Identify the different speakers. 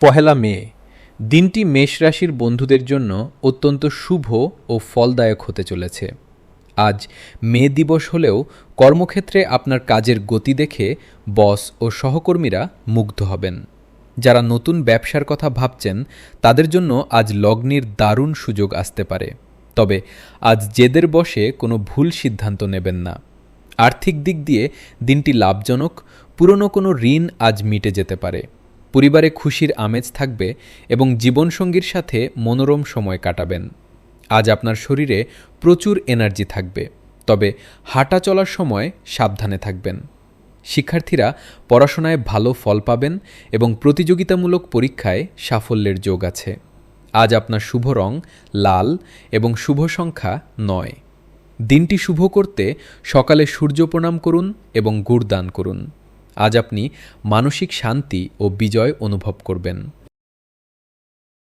Speaker 1: পহেলা মে দিনটি মেষ রাশির বন্ধুদের জন্য অত্যন্ত শুভ ও ফলদায়ক হতে চলেছে। আজ মে দিবস হলেও কর্মক্ষেত্রে আপনার কাজের গতি দেখে বস ও সহকর্মীরা মুগ্ধ হবেন। যারা নতুন ব্যবসার কথা ভাবছেন তাদের জন্য আজ লগ্নির দারুণ সুযোগ আসতে পারে, তবে আজ জেদের বশে কোনো ভুল সিদ্ধান্ত নেবেন না। আর্থিক দিক দিয়ে দিনটি লাভজনক, পুরনো কোনো ঋণ আজ মিটে যেতে পারে। পরিবারে খুশির আমেজ থাকবে এবং জীবনসঙ্গীর সাথে মনোরম সময় কাটাবেন। আজ আপনার শরীরে প্রচুর এনার্জি থাকবে, তবে হাঁটা চলার সময় সাবধানে থাকবেন। শিক্ষার্থীরা পড়াশোনায় ভালো ফল পাবেন এবং প্রতিযোগিতামূলক পরীক্ষায় সাফল্যের যোগ আছে। আজ আপনার শুভ রং লাল এবং শুভ সংখ্যা 9। দিনটি শুভ করতে সকালে সূর্য প্রণাম করুন এবং গুড় দান করুন। আজ আপনি মানসিক শান্তি ও বিজয় অনুভব করবেন।